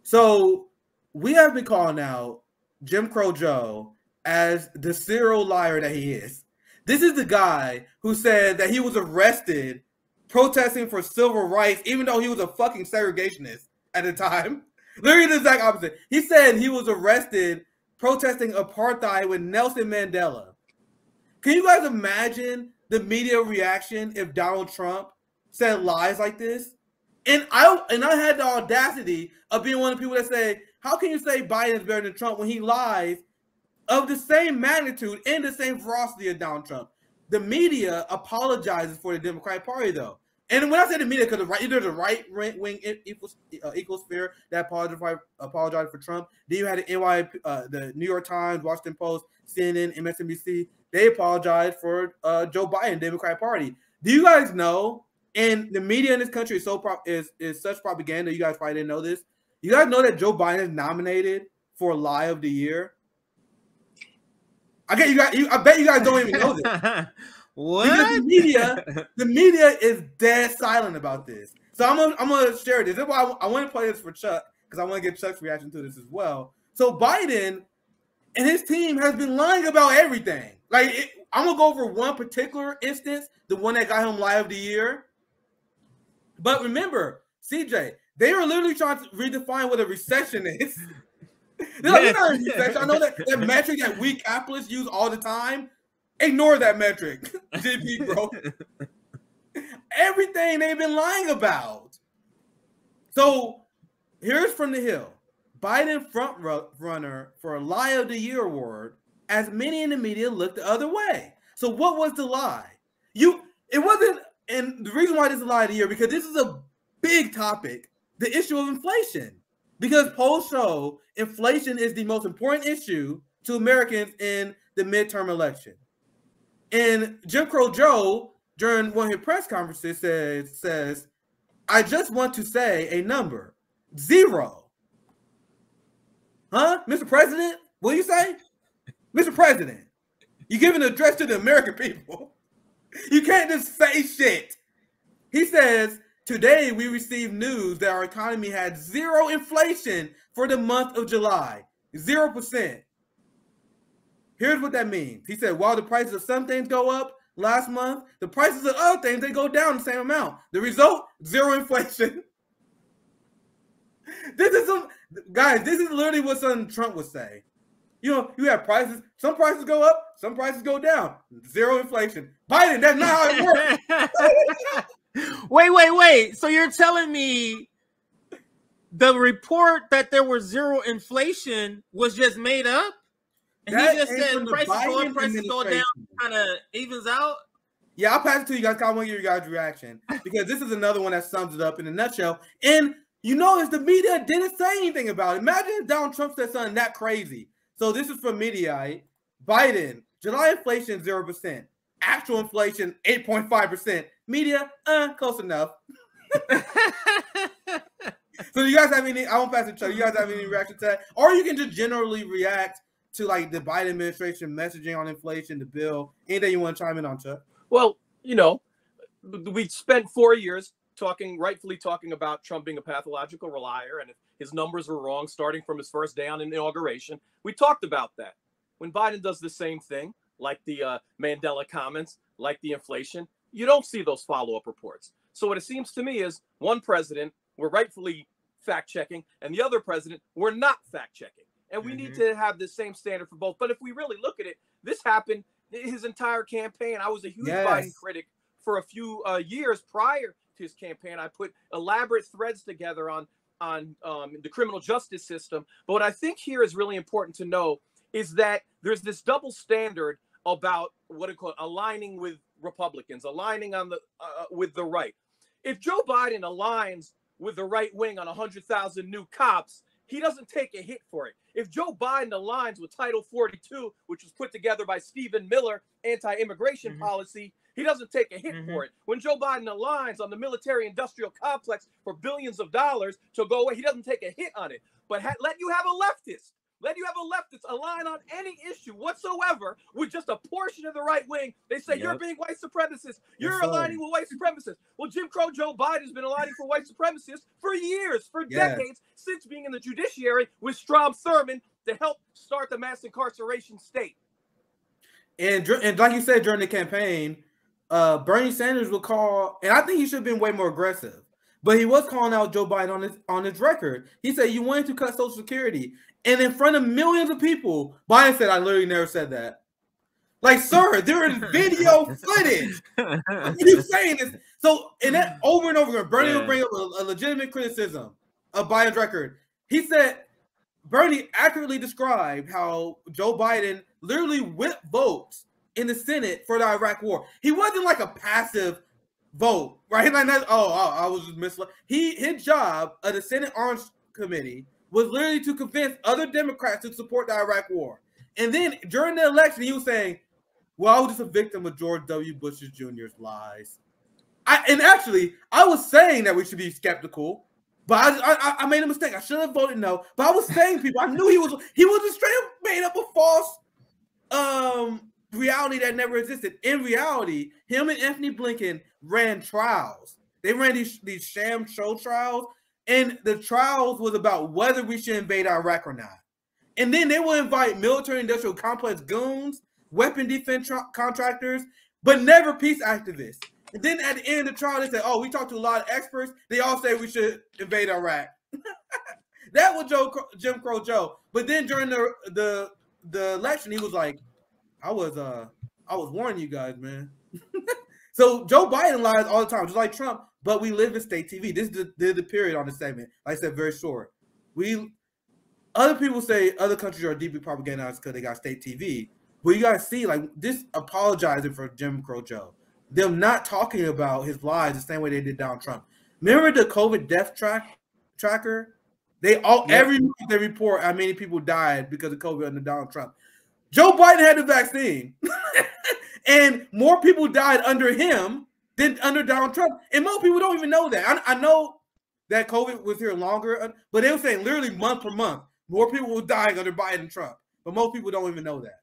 So we have been calling out Jim Crow Joe as the serial liar that he is. This is the guy who said that he was arrested protesting for civil rights, even though he was a fucking segregationist at the time. Literally the exact opposite. He said he was arrested protesting apartheid with Nelson Mandela. Can you guys imagine the media reaction if Donald Trump said lies like this? And I had the audacity of being one of the people that say, how can you say Biden is better than Trump when he lies of the same magnitude and the same ferocity as Donald Trump? The media apologizes for the Democratic Party, though. And when I say the media, because either the right-wing ecosphere that apologized for Trump, then you had the New York Times, Washington Post, CNN, MSNBC. They apologized for Joe Biden, Democratic Party. Do you guys know? And the media in this country is such propaganda. You guys probably didn't know this. You guys know that Joe Biden is nominated for Lie of the Year. I bet you guys don't even know this. What? Because the media is dead silent about this. So I'm gonna share this. This is why I want to play this for Chuck, because I want to get Chuck's reaction to this as well. So Biden and his team has been lying about everything. I'm gonna go over one particular instance, the one that got him Lie of the Year. But remember, CJ, they were literally trying to redefine what a recession is. They're like, we're not in a recession. I know that metric that we capitalists use all the time. Ignore that metric. GDP growth. Everything they've been lying about. So here's from the Hill. Biden front runner for a Lie of the Year award, as many in the media looked the other way. So what was the lie? It wasn't, and the reason why this is a Lie of the Year, because this is a big topic, the issue of inflation. Because polls show inflation is the most important issue to Americans in the midterm election. And Jim Crow Joe, during one of his press conferences, says, I just want to say a number, 0. Huh? Mr. President? What do you say? Mr. President, you're giving an address to the American people. You can't just say shit. He says, today we received news that our economy had 0 inflation for the month of July. 0%. Here's what that means. He said, while the prices of some things go up last month, the prices of other things, they go down the same amount. The result, 0 inflation. This is literally what something Trump would say. You know, you have prices. Some prices go up, some prices go down. 0 inflation. Biden, that's not how it works. Wait. So you're telling me the report that there was 0 inflation was just made up? And he just said prices go up, prices go down, kind of evens out? Yeah, I'll pass it to you guys. I want to hear your guys' reaction, because this is another one that sums it up in a nutshell. And you notice the media didn't say anything about it. Imagine if Donald Trump said something that crazy. So this is from Mediaite. Biden, July inflation 0%. Actual inflation 8.5%. Media, close enough. So do you guys have any? I won't pass it to Chuck. You guys have any reaction to that? Or you can just generally react to like the Biden administration messaging on inflation, the bill. Anything you want to chime in on, Chuck? Well, you know, we spent 4 years rightfully talking about Trump being a pathological liar, and if his numbers were wrong starting from his first day on inauguration. We talked about that. When Biden does the same thing, like the Mandela comments, like the inflation, you don't see those follow-up reports. So what it seems to me is one president, we're rightfully fact-checking, and the other president, we're not fact-checking. And we need to have the same standard for both. But if we really look at it, this happened his entire campaign. I was a huge Biden critic for a few years prior to his campaign. I put elaborate threads together on the criminal justice system. But what I think here is really important to know is that there's this double standard about aligning with Republicans, aligning on the with the right. If Joe Biden aligns with the right wing on 100,000 new cops, he doesn't take a hit for it. If Joe Biden aligns with Title 42, which was put together by Stephen Miller, anti-immigration policy, he doesn't take a hit for it. When Joe Biden aligns on the military-industrial complex for billions of dollars to go away, he doesn't take a hit on it. But let you have a leftist Then you have a leftist align on any issue whatsoever with just a portion of the right wing. They say you're being white supremacist. You're aligning with white supremacists. Well, Jim Crow Joe Biden's been aligning for white supremacists for years, for decades, since being in the judiciary with Strom Thurmond to help start the mass incarceration state. And like you said during the campaign, Bernie Sanders would call, and I think he should have been way more aggressive, but he was calling out Joe Biden on his record. He said, you wanted to cut Social Security. And in front of millions of people, Biden said, I literally never said that. Like, sir, there is video footage. What are you saying? This? So, and that over and over again, Bernie will bring up a legitimate criticism of Biden's record. He said, Bernie accurately described how Joe Biden literally whipped votes in the Senate for the Iraq war. He wasn't like a passive vote, right? Like, I was just misled. His job of the Senate Arms Committee was literally to convince other Democrats to support the Iraq war. And then during the election, he was saying, well, I was just a victim of George W. Bush Jr.'s lies. I was saying that we should be skeptical, but I made a mistake. I should have voted no. But I was saying people, I knew he was just straight up made up a false reality that never existed. In reality, him and Anthony Blinken ran trials. They ran these sham show trials. And the trials was about whether we should invade Iraq or not. And then they will invite military-industrial complex goons, weapon defense contractors, but never peace activists. And then at the end of the trial, they say, oh, we talked to a lot of experts. They all say we should invade Iraq. That was Jim Crow Joe. But then during the election, he was like, I was warning you guys, man. So Joe Biden lies all the time, just like Trump. But we live in state TV. This is the period on the segment. Like I said, very short. Other people say other countries are deeply propagandized because they got state TV. But you guys see, like, this apologizing for Jim Crow Joe. Them not talking about his lies the same way they did Donald Trump. Remember the COVID death tracker? Every month they report how many people died because of COVID under Donald Trump. Joe Biden had the vaccine. And more people died under him than under Donald Trump. And most people don't even know that. I know that COVID was here longer, but they were saying literally month per month, more people were dying under Biden and Trump. But most people don't even know that.